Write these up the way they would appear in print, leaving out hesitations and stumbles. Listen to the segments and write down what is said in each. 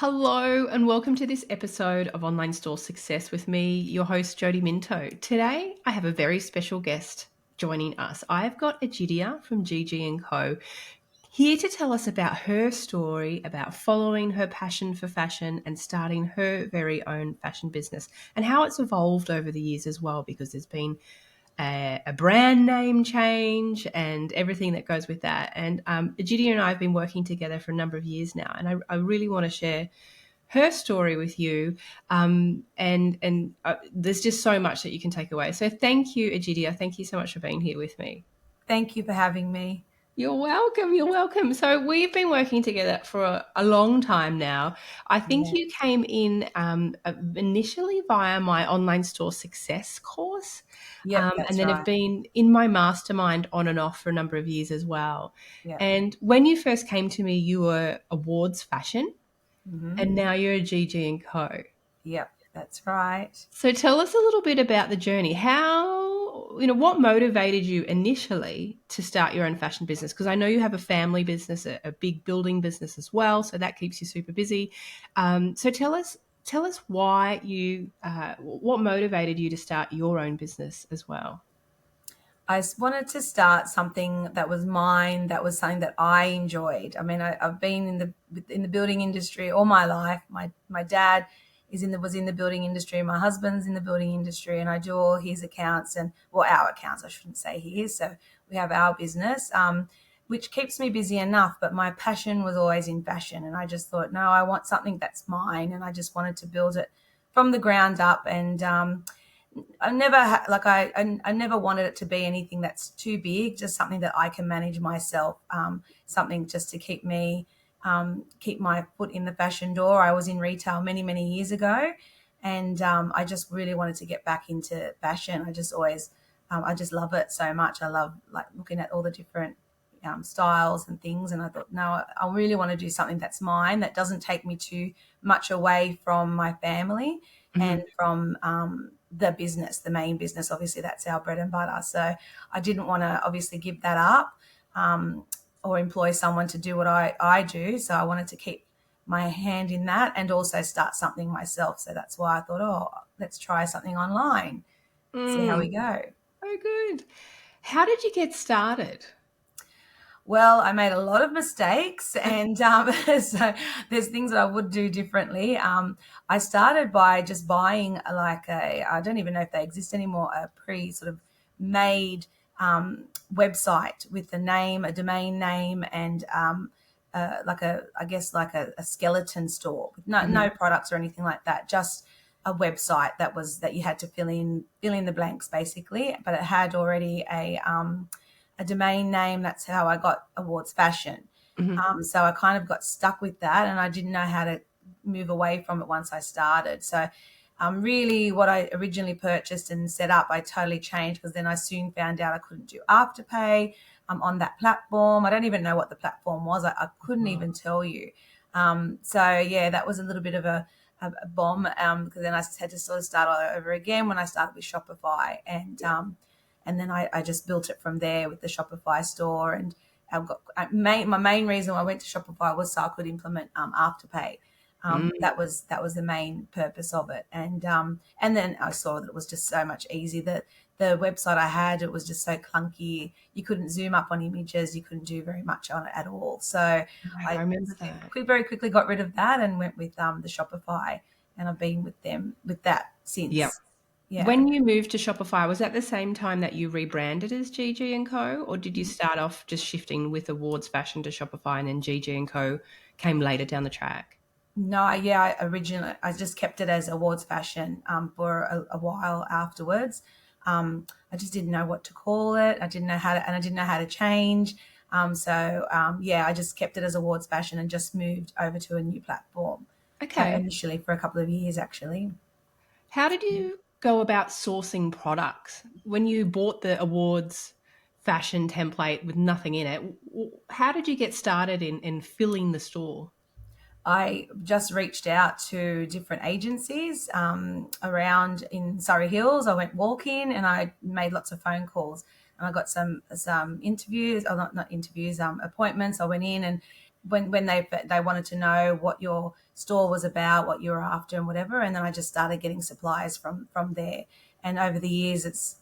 Hello and welcome to this episode of Online Store Success with me, your host Jody Minto. Today I have a very special guest joining us. I've got Egidia from Gigi and Co here to tell us about her story about following her passion for fashion and starting her very own fashion business and how it's evolved over the years as well, because there's been a brand name change and everything that goes with that. And Egidia and I have been working together for a number of years now, and I really want to share her story with you. And there's just so much that you can take away. So thank you, Egidia. Thank you so much for being here with me. Thank you for having me. You're welcome. You're welcome. So we've been working together for a long time now. I think Yeah, you came in initially via my online store success course, yep, and that's then have right. been in my mastermind on and off for a number of years as well. Yep. And when you first came to me, you were awards fashion, hmm and now you're a Gigi and Co. Yep, that's right. So tell us a little bit about the journey. What motivated you initially to start your own fashion business? Because I know you have a family business, a big building business as well, so that keeps you super busy. So tell us why what motivated you to start your own business as well. Wanted to start something that was mine, that was something that I enjoyed. I mean, I've been in the building industry all my life. My dad was in the building industry. My husband's in the building industry, and I do all his accounts our accounts. I shouldn't say his. So we have our business, which keeps me busy enough. But my passion was always in fashion, and I just thought, no, I want something that's mine, and I just wanted to build it from the ground up. And I never I never wanted it to be anything that's too big, just something that I can manage myself, something just to keep my foot in the fashion door. I was in retail many years ago, and I just really wanted to get back into fashion. I just love it so much. I love like looking at all the different styles and things, and I thought, no, I really want to do something that's mine, that doesn't take me too much away from my family Mhm. and from the business, the main business. Obviously, that's our bread and butter. So I didn't want to obviously give that up, or employ someone to do what I do. So I wanted to keep my hand in that and also start something myself. So that's why I thought, oh, let's try something online, see how Mm, we go. so good. How did you get started? Well, I made a lot of mistakes, and so there's things that I would do differently. I started by just buying I don't even know if they exist anymore, a pre sort of made website with a domain name, and I guess like a skeleton store with Mhm. no products or anything like that, just a website that you had to fill in the blanks basically, but it had already a domain name. That's how I got Awards Fashion. Mhm. So I kind of got stuck with that, and I didn't know how to move away from it once I started. So really what I originally purchased and set up, I totally changed, because then I soon found out I couldn't do Afterpay on that platform. I don't even know what the platform was. I couldn't Oh. even tell you. So yeah, that was a little bit of a bomb, because then I had to sort of start all over again when I started with Shopify, and then I just built it from there with the Shopify store. And my main reason why I went to Shopify was so I could implement Afterpay. Mm. That was the main purpose of it. And then I saw that it was just so much easier. That the website I had, it was just so clunky. You couldn't zoom up on images. You couldn't do very much on it at all. So Right, I I remember that. very quickly got rid of that and went with the Shopify. And I've been with them with that Yep. since. Yeah. When you moved to Shopify, was that the same time that you rebranded as Gigi and Co, or did you start off just shifting with Awards Fashion to Shopify and then Gigi and Co came later down the track? No, yeah, originally I just kept it as Awards Fashion for a while afterwards. I just didn't know what to call it. I didn't know how to change. Yeah, I just kept it as Awards Fashion and just moved over to a new platform. Okay. Initially for a couple of years, actually. How did you go about sourcing products? When you bought the Awards Fashion template with nothing in it, how did you get started in filling the store? I just reached out to different agencies around in Surrey Hills. I went walking and I made lots of phone calls, and I got some interviews, or not interviews, appointments. I went in, and when they wanted to know what your store was about, what you were after, and whatever. And then I just started getting supplies from there. And over the years, it's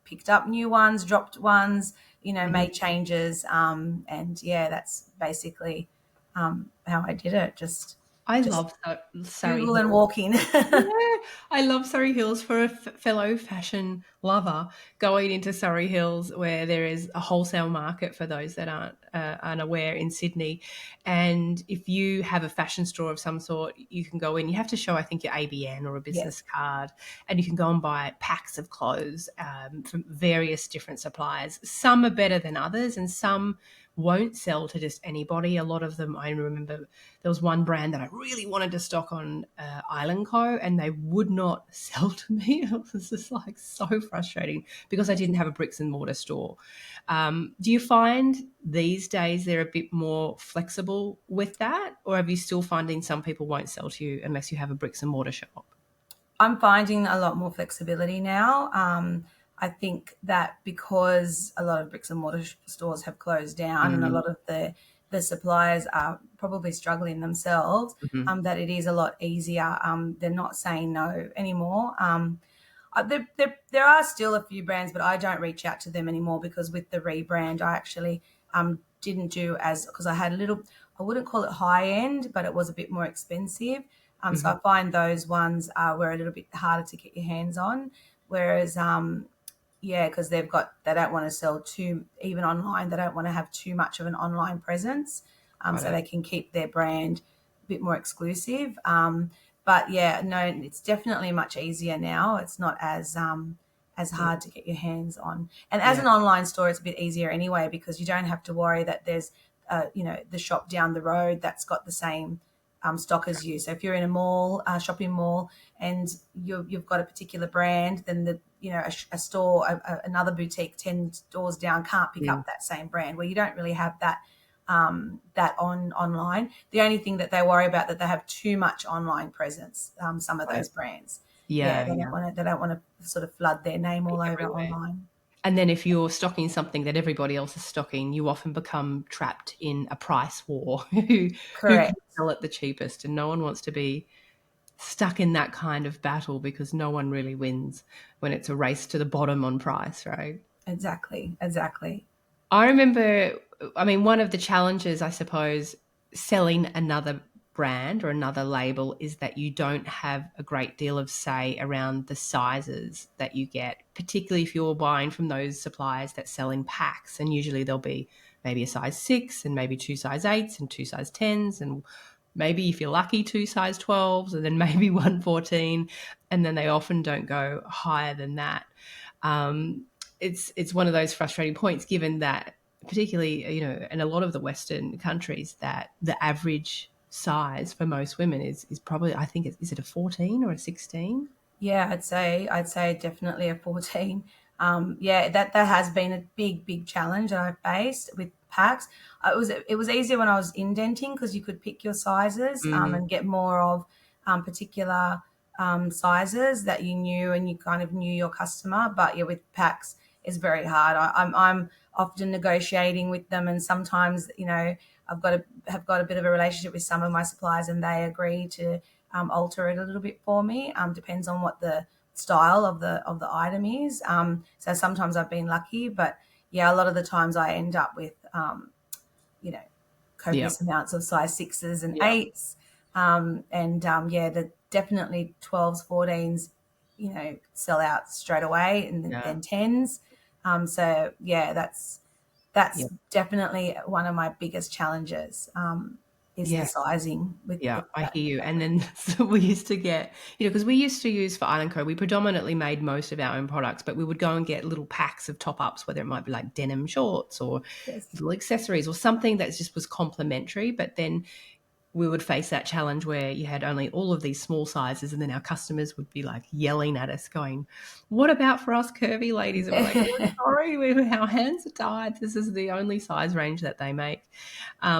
picked up new ones, dropped ones, Mhm. made changes. And yeah, that's basically how I did it. I Just love Surrey Google and Hills. walking. Yeah, I love Surrey Hills for a fellow fashion lover. Going into Surrey Hills, where there is a wholesale market for those that aren't unaware in Sydney, and if you have a fashion store of some sort, you can go in. You have to show, I think, your ABN or a business Yes. card, and you can go and buy packs of clothes from various different suppliers. Some are better than others, and some won't sell to just anybody. A lot of them, I remember there was one brand that I really wanted to stock on Island Co, and they would not sell to me. It was just like so frustrating because I didn't have a bricks and mortar store. Do you find these days they're a bit more flexible with that, or are you still finding some people won't sell to you unless you have a bricks and mortar shop? I'm finding a lot more flexibility now. I think that because a lot of bricks and mortar stores have closed down, and a Mm-hmm. lot of the suppliers are probably struggling themselves, that it is a lot easier. They're not saying no anymore. There are still a few brands, but I don't reach out to them anymore because with the rebrand, I actually didn't do as, because I had a little, I wouldn't call it high end, but it was a bit more expensive. So Mm-hmm. I find those ones were a little bit harder to get your hands on. Whereas, yeah, because they don't want to sell too, even online, they don't want to have too much of an online presence. Got So it. they can keep their brand a bit more exclusive. But yeah, no, it's definitely much easier now. It's not as Yeah. hard to get your hands on. And as Yeah. an online store, it's a bit easier anyway because you don't have to worry that there's, the shop down the road that's got the same stock as you. So if you're in a mall, shopping mall, and you've got a particular brand, then a store, another boutique 10 doors down can't pick Mm. up that same brand. Where you don't really have that online. The only thing that they worry about that they have too much online presence. Some of Got it. those brands, yeah, Yeah. they don't Yeah. want to. They don't want to sort of flood their name Be all over everywhere. online. And then if you're stocking something that everybody else is stocking, you often become trapped in a price war. Who can Correct. sell it the cheapest? And no one wants to be stuck in that kind of battle because no one really wins when it's a race to the bottom on price, right? Exactly. Exactly. I remember, I mean, one of the challenges, I suppose, selling another brand or another label is that you don't have a great deal of say around the sizes that you get, particularly if you're buying from those suppliers that sell in packs. And usually there'll be maybe a size 6 and maybe two size 8s and two size 10s and maybe if you're lucky two size 12s and then maybe 114, and then they often don't go higher than that. um, it's one of those frustrating points given that particularly in a lot of the Western countries that the average size for most women is probably, I think, is it a 14 or a 16? Yeah, I'd say definitely a 14. Yeah, that has been a big challenge that I've faced with packs. It was easier when I was indenting because you could pick your sizes Mm, and get more of particular sizes that you knew, and you kind of knew your customer. But yeah, with packs, it's very hard. I'm often negotiating with them, and sometimes have got a bit of a relationship with some of my suppliers, and they agree to alter it a little bit for me. Depends on what the style of the item is. So sometimes I've been lucky, but yeah, a lot of the times I end up with you know yeah, copious amounts of size sixes and yeah, eights, and yeah, the definitely 12s, 14s, sell out straight away, and yeah, then tens. So yeah, that's yeah, definitely one of my biggest challenges. Is the yeah. sizing with Yeah, I that. hear you. And then so we used to get, because we used to use for Island Co, we predominantly made most of our own products, but we would go and get little packs of top ups, whether it might be like denim shorts or Yes. little accessories or something that just was complimentary. But then we would face that challenge where you had only all of these small sizes, and then our customers would be like yelling at us going, what about for us curvy ladies? And we're like, oh, sorry, our hands are tied, this is the only size range that they make.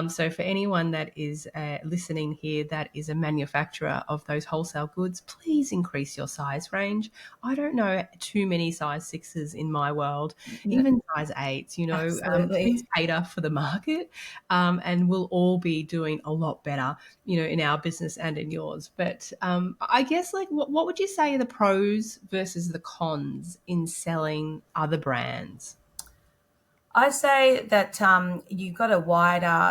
So for anyone that is listening here that is a manufacturer of those wholesale goods, please increase your size range. I don't know too many size 6s in my world, No, even size 8s. Please absolutely. cater for the market, and we'll all be doing a lot better better, in our business and in yours. But I guess, like, what would you say are the pros versus the cons in selling other brands? I say that you've got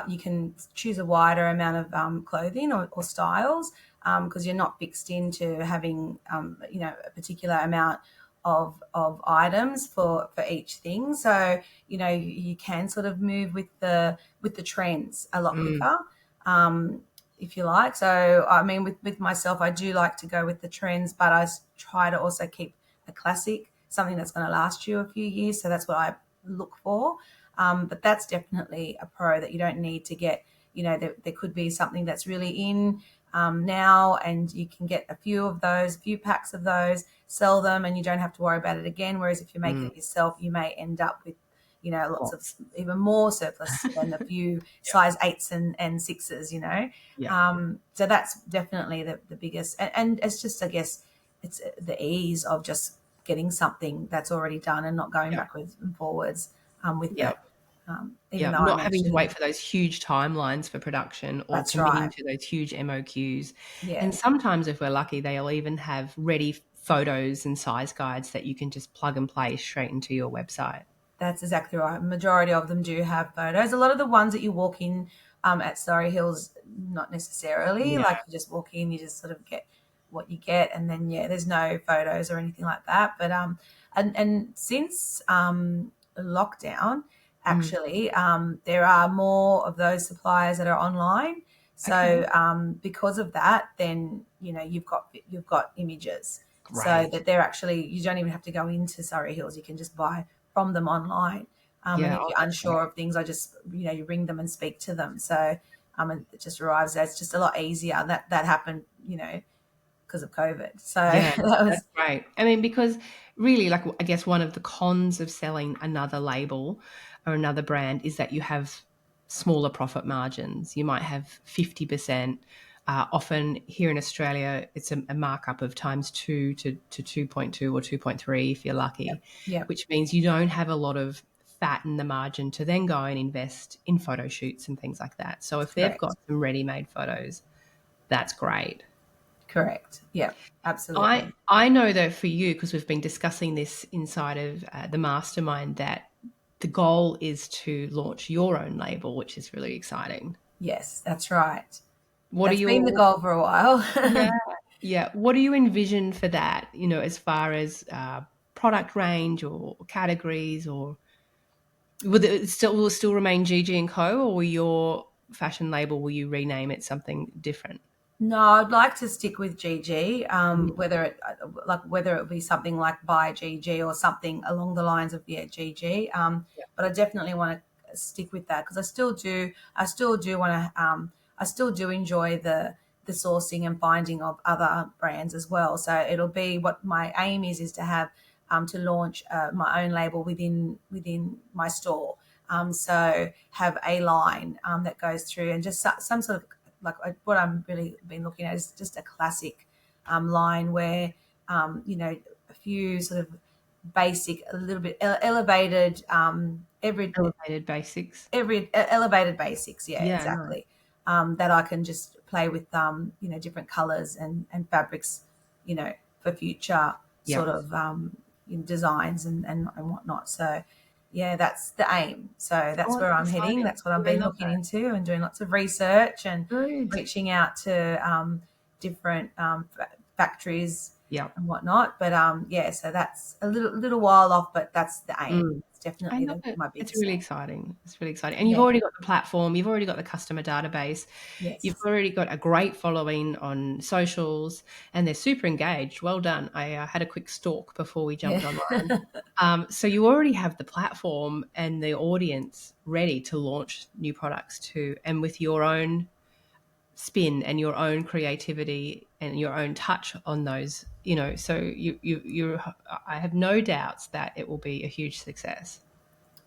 you can choose a wider amount of clothing or styles, because you're not fixed into having, a particular amount of items for each thing. So, you can sort of move with the trends a lot Mm, quicker, um, if you like. So, I mean, with myself, I do like to go with the trends, but try to also keep a classic, something that's going to last you a few years. So that's what I look for. But that's definitely a pro, that you don't need to get, there could be something that's really in now, and you can get a few packs of those, sell them, and you don't have to worry about it again. Whereas if you make mm, it yourself, you may end up with, lots of lots. even more surplus than a few Yep. size 8s and 6s. Yep. So that's definitely the biggest. And it's just, I guess, it's the ease of just getting something that's already done and not going Yep. backwards and forwards with Yep. it. Even Yeah, though I not having to mentioned, wait for those huge timelines for production or that's committing right. to those huge MOQs. Yeah, And sometimes, if we're lucky, they'll even have ready photos and size guides that you can just plug and play straight into your website. that's exactly right. Majority of them do have photos. A lot of the ones that you walk in at Surrey Hills, not necessarily. Yeah. Like, you just walk in, you just sort of get what you get, and then yeah, there's no photos or anything like that. But and since lockdown, Mm. actually, there are more of those suppliers that are online. Okay. So because of that, then you've got images, so Great. that they're actually, you don't even have to go into Surrey Hills. You can just buy from them online. And Yeah. if Oh, you're that's great. unsure of things, I just, you ring them and speak to them. So and it just arrives there. It's just a lot easier. That happened, because of COVID. So Yeah, that that's was, great. I mean, because really, like, I guess one of the cons of selling another label or another brand is that you have smaller profit margins. You might have 50%. Often here in Australia, it's a markup of times two to 2.2 or 2.3 if you're lucky, yeah, which means you don't have a lot of fat in the margin to then go and invest in photo shoots and things like that. So if they've got correct. some ready-made photos, that's great. Correct. Yeah, I absolutely. I know that for you, because we've been discussing this inside of the mastermind, that the goal is to launch your own label, which is really exciting. Yes, that's right. What are That's been the your goal for a while. Yeah, yeah. What do you envision for that? As far as product range or categories, or will it still remain Gigi and Co, or will your fashion label, will you rename it something different? No, I'd like to stick with GG. Mm, Whether it be something like by GG or something along the lines of, yeah, GG. yeah, But I definitely want to stick with that, because I still do. I still do want to. I still do enjoy the sourcing and finding of other brands as well. So it'll be, what my aim is to have, to launch my own label within my store. So have a line that goes through, and just some sort of, like, what I'm really been looking at is just a classic line where, a few sort of basic, a little bit elevated, elevated basics. elevated basics. Yeah, Yeah, nice. exactly. That I can just play with, different colors and fabrics, for future sort Yep. of designs and whatnot. So yeah, that's the aim. So that's Oh, where that's I'm heading. exciting. That's what I've Yeah, I been love looking that. into and doing lots of research and Good. reaching out to different factories Yeah. and whatnot. But yeah, so that's a little while off, but that's the aim. Mm. It's I definitely love it. my It's biggest really aim. exciting. It's really exciting. And you've Yeah. already got the platform, you've already got the customer database, you've Yes. already got a great following on socials, and they're super engaged. Well done. I had a quick stalk before we jumped Yeah. online. So you already have the platform and the audience ready to launch new products too, and with your own spin and your own creativity and your own touch on those, so you I have no doubts that it will be a huge success.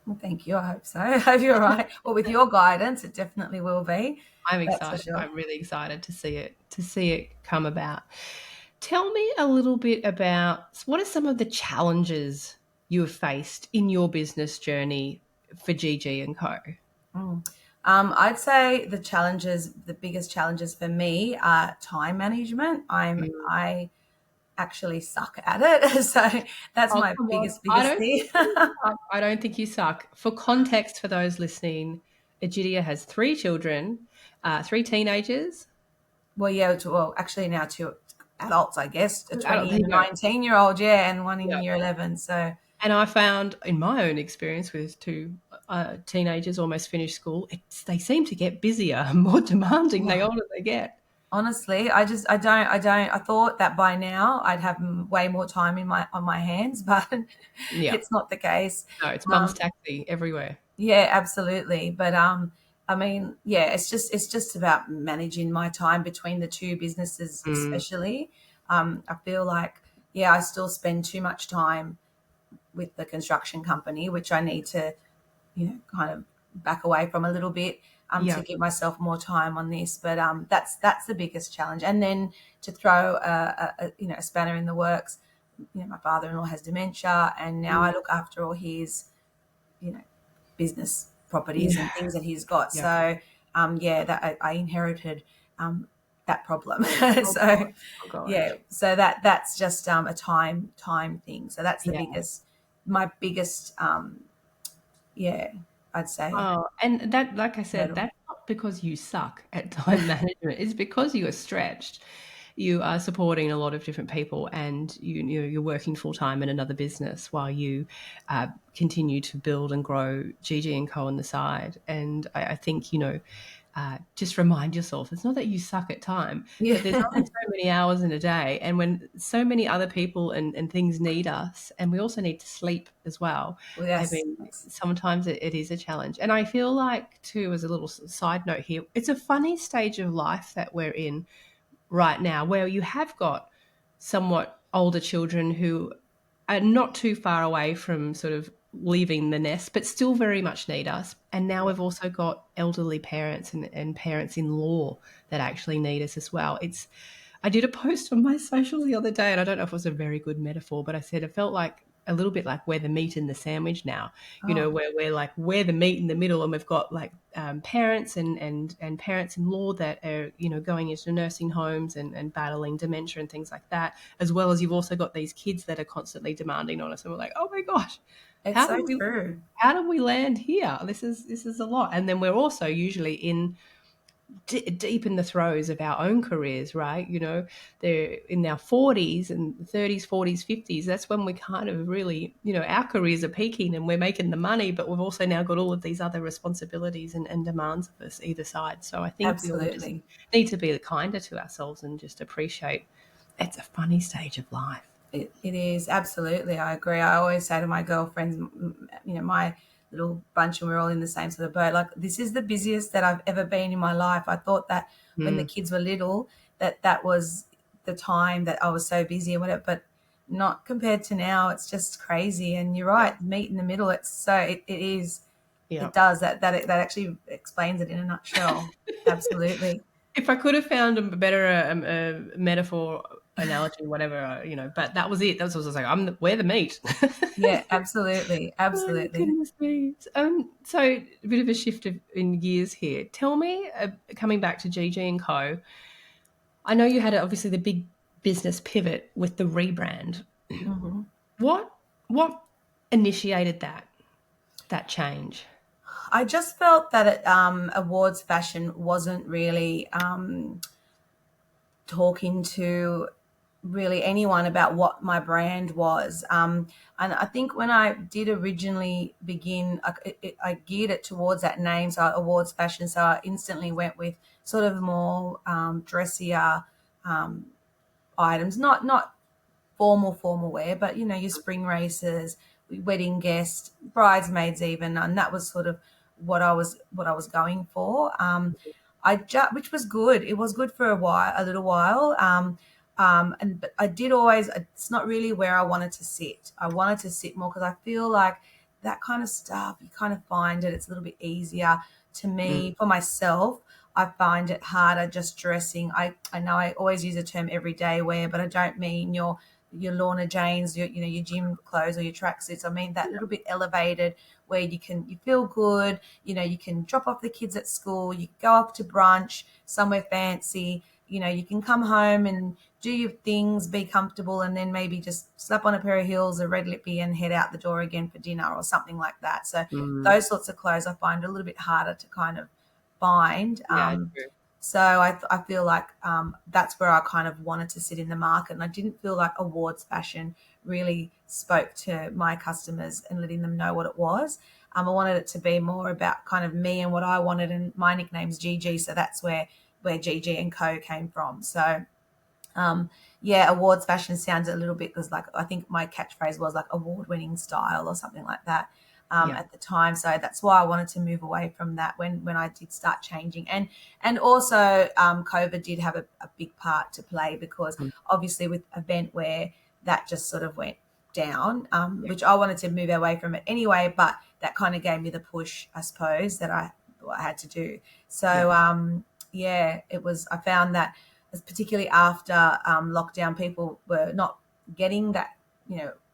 Well, thank you. I hope so. I hope you're right. Well, with your guidance, it definitely will be. I'm That's for excited. sure. I'm really excited to see it come about. Tell me a little bit about, what are some of the challenges you have faced in your business journey for GG and Co? Mm. I'd say the biggest challenges for me are time management. Mm. I actually suck at it, so that's Oh, my come on. I biggest don't thing. think you suck. I don't think you suck. For context, for those listening, Egidia has three children, three teenagers. Well, yeah, well, actually now two adults, I guess, a Adult, 20 there and you a go. 19-year-old, yeah, and one in Yeah. year 11. So And I found in my own experience with two teenagers almost finished school, they seem to get busier and more demanding the older they get. honestly, I thought that by now I'd have way more time in my on my hands, but Yeah. it's not the case. No, it's mum's Um, taxi everywhere. yeah, absolutely. But I mean, yeah, it's just about managing my time between the two businesses, Mm, especially. I feel like, yeah, I still spend too much time with the construction company, which I need to, kind of back away from a little bit, to yeah. give myself more time on this. But that's the biggest challenge. And then to throw a spanner in the works, my father-in-law has dementia, and now I Mm, look after all his, you know, business properties yeah. and things that he's got. Yeah. So yeah, that I inherited that problem. Oh So gosh. Oh yeah, gosh. so that's just a time thing. So that's Yeah. my biggest, yeah, I'd say Oh, and that, like I said, hurdle. that's not because you suck at time management. It's because you are stretched. You are supporting a lot of different people, and you're working full time in another business while you continue to build and grow Gigi and Co on the side. And I think just remind yourself it's not that you suck at time, but there's Yeah. only so many hours in a day, and when so many other people and things need us, and we also need to sleep as well. Well, I yes, mean, yes. sometimes it is a challenge, and I feel like too, as a little side note here, it's a funny stage of life that we're in right now, where you have got somewhat older children who are not too far away from sort of leaving the nest, but still very much need us. And now Yeah. we've also got elderly parents and parents in law that actually need us as well. I did a post on my socials the other day, and I don't know if it was a very good metaphor, but I said it felt like a little bit like we're the meat in the sandwich now, Oh, where we're the meat in the middle, and we've got like parents and parents in law that are going into nursing homes and battling dementia and things like that, as well as you've also got these kids that are constantly demanding on us, and we're like, oh my gosh, it's how so did we true. how did we land here? This is a lot, and then we're also usually in deep in the throes of our own careers, right? They're in our 40s and 30s, 40s, 50s. That's when we kind of really, our careers are peaking and we're making the money, but we've also now got all of these other responsibilities and demands of us either side. So I think we all just Absolutely. need to be kinder to ourselves and just appreciate it's a funny stage of life. It is absolutely. I agree. I always say to my girlfriends, my little bunch, and we're all in the same sort of boat. Like, this is the busiest that I've ever been in my life. I thought that when the Mm, kids were little, that was the time that I was so busy and whatever, but not compared to now. It's just crazy. And you're yeah, right, meet in the middle. It is. yeah. It does that actually explains it in a nutshell. Absolutely. If I could have found a better metaphor, analogy, whatever, but that was it. That was what I was like, we're the meat. Yeah, absolutely. Oh, Absolutely. goodness me. So a bit of a shift in gears here. Tell me, coming back to GG and Co. I know you had obviously the big business pivot with the rebrand. Hmm. What what initiated that change? I just felt that awards fashion wasn't really talking to really anyone about what my brand was. And I think when I did originally begin, I geared it towards that name, so awards fashion. So I instantly went with sort of more dressier um, items, not formal wear, but your spring races, wedding guests, bridesmaids, even, and that was sort of what I was going for. Which was good. It was good for a little while. But I did always. It's not really where I wanted to sit. I wanted to sit more because I feel like that kind of stuff. You kind of find it. It's a little bit easier to Mm, me for myself. I find it harder just dressing. I know I always use the term everyday wear, but I don't mean your Lorna Janes, your gym clothes or your tracksuits. I mean that yeah. little bit elevated where you feel good, you can drop off the kids at school, you go off to brunch somewhere fancy, you can come home and do your things, be comfortable, and then maybe just slap on a pair of heels, a red lippy, and head out the door again for dinner or something like that. So Mm, those sorts of clothes I find a little bit harder to kind of find. yeah, true. So I feel like that's where I kind of wanted to sit in the market, and I didn't feel like awards fashion really spoke to my customers and letting them know what it was. I wanted it to be more about kind of me and what I wanted, and my nickname's Gigi, so that's where Gigi and Co came from. So um, yeah, awards fashion sounds a little bit because, like, I think my catchphrase was like award-winning style or something like that Yeah. at the time. So that's why I wanted to move away from that when I did start changing. And also, COVID did have a big part to play because Mm, obviously with eventwear that just sort of went down, yeah. which I wanted to move away from it anyway. But that kind of gave me the push, I suppose, that I had to do. Yeah. So yeah, it was. I found that particularly after lockdown, people were not getting that,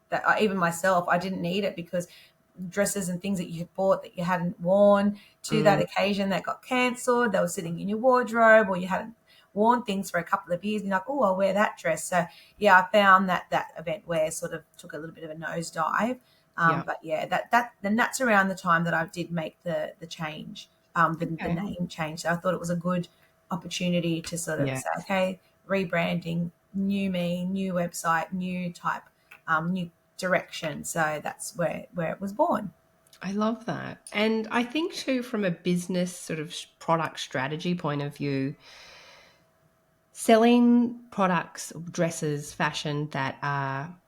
that even myself, I didn't need it because dresses and things that you had bought that you hadn't worn to that Mm, occasion that got cancelled, they were sitting in your wardrobe, or you hadn't worn things for a couple of years and you're like, oh, I'll wear that dress. So yeah, I found that event wear sort of took a little bit of a nosedive. yeah. But yeah, then that's around the time that I did make the change, the Okay. name change. So I thought it was a good opportunity to sort of Yeah. say, okay, rebranding, new me, new website, new type, new direction. So that's where it was born. I love that. And I think too, from a business sort of product strategy point of view, selling products, dresses, fashion that are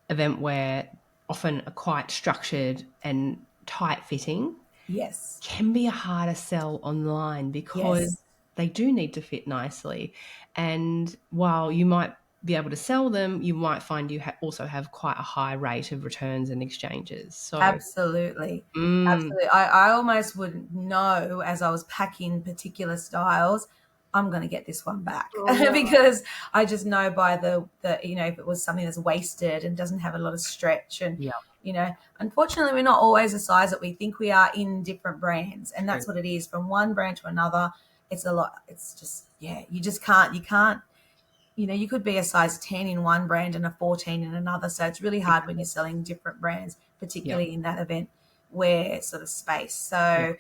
event wear often are quite structured and tight fitting Yes. can be a harder sell online because Yes. they do need to fit nicely. And while you might be able to sell them, you might find you also have quite a high rate of returns and exchanges. So, Absolutely. mm, Absolutely. I almost would know as I was packing particular styles, I'm going to get this one back oh no, because I just know by the if it was something that's wasted and doesn't have a lot of stretch, and yeah, unfortunately we're not always the size that we think we are in different brands, and true. that's what it is from one brand to another. It's a lot. It's just, yeah, you can't you could be a size 10 in one brand and a 14 in another. So it's really hard when you're selling different brands, Yeah, particularly in that event wear sort of space. yeah, So,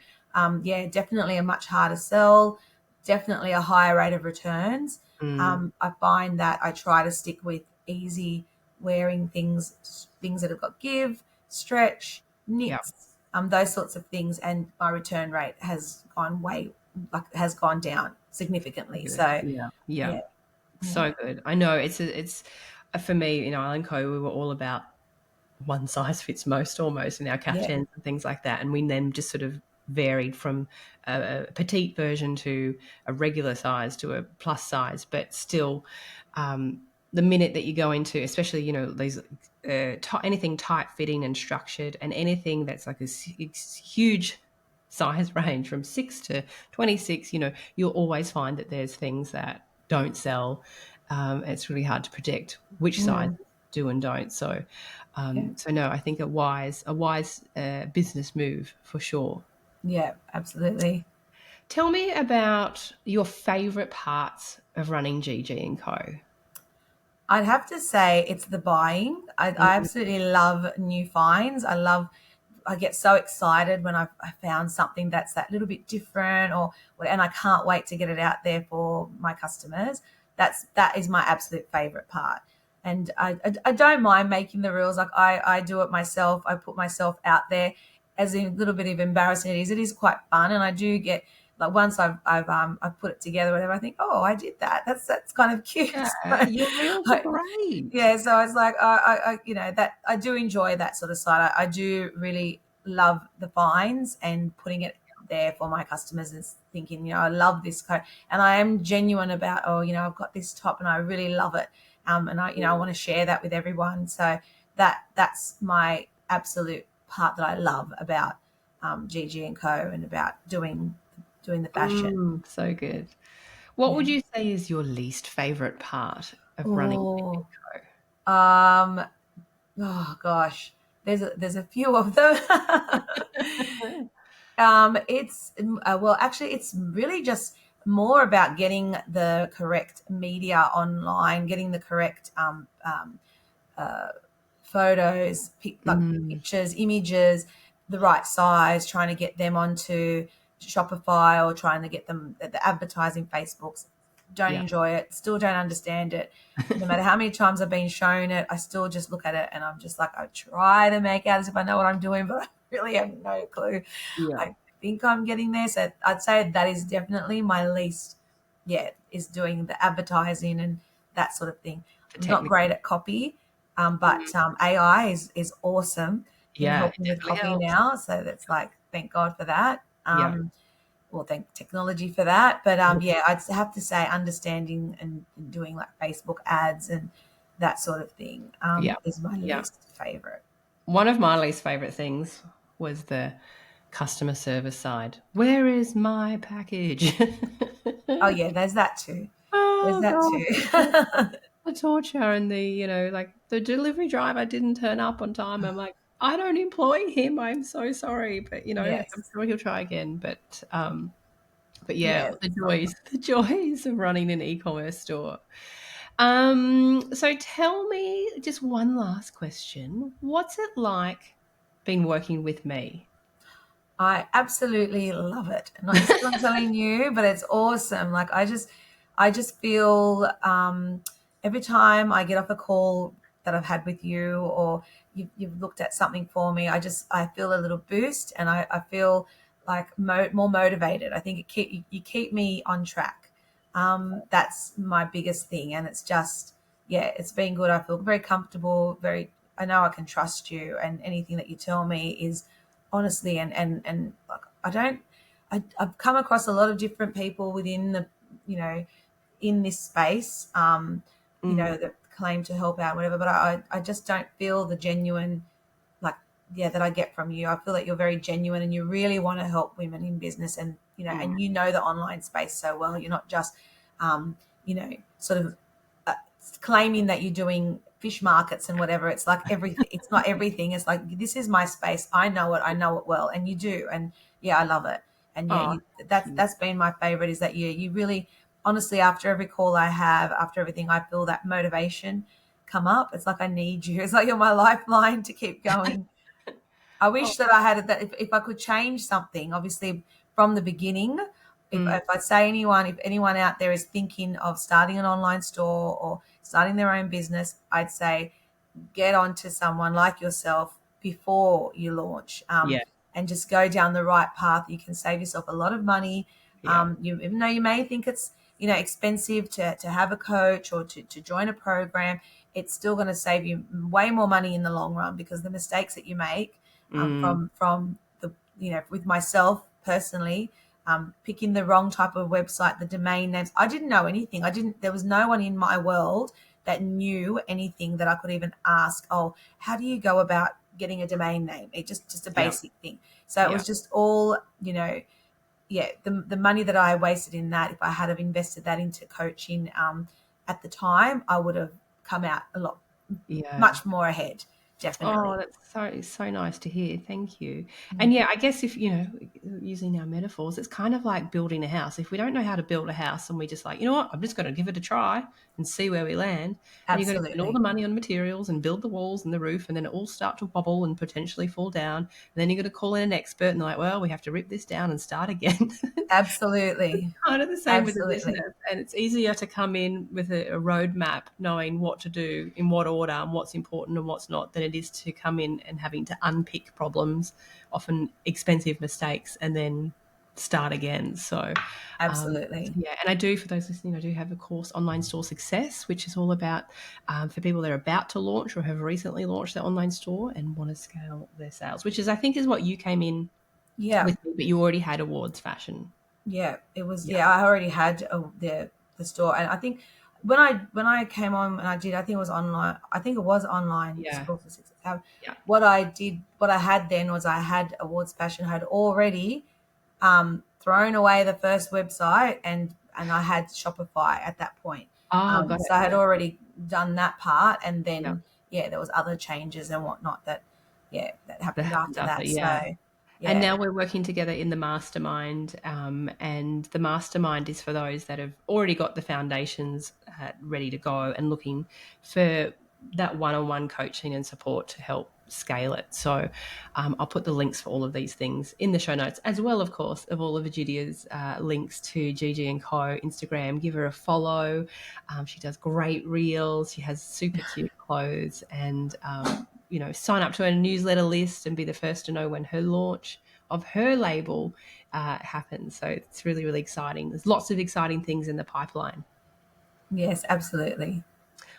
yeah, definitely a much harder sell, definitely a higher rate of returns. mm, I find that I try to stick with easy wearing things that have got give, stretch, yeah, knits, those sorts of things. And my return rate has gone down significantly. good. So, Yeah, yeah. yeah, yeah. So good. I know it's for me in Island Co. We were all about one size fits most almost in our Yeah, caftans and things like that, and we then just sort of varied from a petite version to a regular size to a plus size, but still. The minute that you go into, especially these anything tight fitting and structured, and anything that's like a huge size range from 6 to 26, you'll always find that there's things that don't sell. It's really hard to predict which sizes mm, do and don't. So, yeah, so no, I think a wise business move for sure. yeah, absolutely. Tell me about your favorite parts of running GG and Co. I'd have to say it's the buying. I Mm, absolutely love new finds. I get so excited when I found something that's that little bit different, and I can't wait to get it out there for my customers. That is my absolute favorite part. And I don't mind making the rules. Like I do it myself. I put myself out there. As a little bit of embarrassing it is quite fun, and I do get, like, once I've put it together, whatever, I think, oh, I did that. That's kind of cute. yeah, your reels are great. Yeah, so it's like that I do enjoy that sort of side. I do really love the finds and putting it there for my customers and thinking, I love this coat, and I am genuine about, oh, I've got this top and I really love it, and I want to share that with everyone. So that's my absolute part that I love about Gigi and Co, and about doing the fashion. So good. What Yeah. would you say is your least favorite part of running Oh, GG&Co? um, oh gosh. There's a few of them. It's well, actually, it's really just more about getting the correct media online, getting the correct uh, photos, like Mm, pictures, images, the right size, trying to get them onto Shopify or trying to get them the advertising Facebooks. Don't yeah. enjoy it, still don't understand it. No matter how many times I've been shown it, I still just look at it and I'm just like, I try to make out as if I know what I'm doing, but I really have no clue. Yeah. I think I'm getting there. So I'd say that is definitely my least, yeah, is doing the advertising and that sort of thing. The I'm not technical. great at copy, Mm, but AI is awesome in yeah, it helping with definitely copy helps. now. So that's like, thank God for that. Yeah. Well, thank technology for that. But Mhm. yeah, I'd have to say understanding and doing like Facebook ads and that sort of thing Yeah. is my Yeah. least favorite. One of my least favorite things was the customer service side. Where is my package? Oh yeah, there's that too. There's Oh that god, too. the torture and the, like the delivery driver didn't turn up on time. I'm like, I don't employ him. I'm so sorry, but I'm Yes. sure he'll try again. But yeah, Yes. the joys, the joys of running an e-commerce store. So tell me just one last question. What's it like been working with me? I absolutely love it. Not just 'cause I'm telling you, but it's awesome. Like I just feel every time I get off a call that I've had with you, or you've looked at something for me, I feel a little boost, and I feel like more motivated. I think you keep me on track. That's my biggest thing, and it's just yeah, it's been good. I feel very comfortable. Very, I know I can trust you, and anything that you tell me is honestly and like I've come across a lot of different people within the you know in this space Mm, that claim to help out whatever, but I just don't feel the genuine like yeah that I get from you. I feel like you're very genuine and you really want to help women in business, and mm, the online space so well. You're not just sort of uh, claiming that you're doing fish markets and whatever. It's like everything. It's not everything. It's like this is my space. I know it. I know it well, and you do. And yeah, I love it. And yeah, oh, thank you. that's been my favorite. Is that you really honestly after every call I have, after everything, I feel that motivation come up. It's like I need you. It's like you're my lifeline to keep going. I Oh, wish that I had that if I could change something, obviously from the beginning, mm, if I'd say if anyone out there is thinking of starting an online store or starting their own business, I'd say get onto someone like yourself before you launch, yeah, and just go down the right path. You can save yourself a lot of money. yeah. Even though you may think it's expensive to have a coach or to join a program, it's still going to save you way more money in the long run, because the mistakes that you make Mm, from the with myself personally, picking the wrong type of website, the domain names. I didn't know anything. I didn't. There was no one in my world that knew anything that I could even ask. Oh, how do you go about getting a domain name? It just a yeah, basic thing. So it yeah. was just all yeah. The money that I wasted in that, if I had have invested that into coaching at the time, I would have come out a lot Yeah. much more ahead. Oh, Definitely. that's so nice to hear. Thank you. Mm. And yeah, I guess if, using our metaphors, it's kind of like building a house. If we don't know how to build a house and we just like, you know what, I'm just going to give it a try and see where we land. And you're going to spend all the Absolutely. money on materials and build the walls and the roof, and then it all start to wobble and potentially fall down. And then you're going to call in an expert and they're like, well, we have to rip this down and start again. Absolutely. Kind of the same with the Absolutely. business, and it's easier to come in with a roadmap, knowing what to do in what order and what's important and what's not, than it is to come in and having to unpick problems, often expensive mistakes, and then start again. So Absolutely. yeah, and I do, for those listening, I do have a course, Online Store Success, which is all about for people that are about to launch or have recently launched their online store and want to scale their sales, which is, I think, is what you came in Yeah. with me, but you already had awards fashion. Yeah. It was, Yeah, yeah, I already had the store. And I think when I came on and I did, I think it was online. I think it was online yeah, school for success. yeah. What I had then was I had Awards Fashion, had already thrown away the first website, and I had Shopify at that point. Oh, got So it. I had Yeah, already done that part, and yeah, then yeah, there was other changes and whatnot that yeah, that That happened happens after after, that. So yeah. And yeah. now we're working together in the mastermind. And the mastermind is for those that have already got the foundations ready to go and looking for that one-on-one coaching and support to help scale it. So I'll put the links for all of these things in the show notes, as well, of course, of all of Egidia's links to Gigi and Co. Instagram. Give her a follow. She does great reels. She has super cute clothes, and sign up to her newsletter list and be the first to know when her launch of her label happens. So it's really, really exciting. There's lots of exciting things in the pipeline. Yes, absolutely.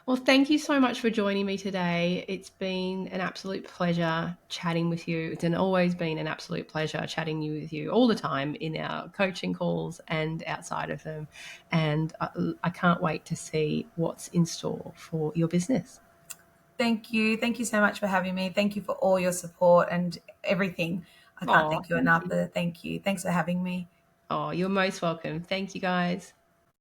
Well, thank you so much for joining me today. It's been an absolute pleasure chatting with you. It's always been an absolute pleasure chatting with you all the time in our coaching calls and outside of them. And I can't wait to see what's in store for your business. Thank you. Thank you so much for having me. Thank you for all your support and everything. I can't Oh, thank you thank enough, you. but thank you. Thanks for having me. Oh, you're most welcome. Thank you, guys.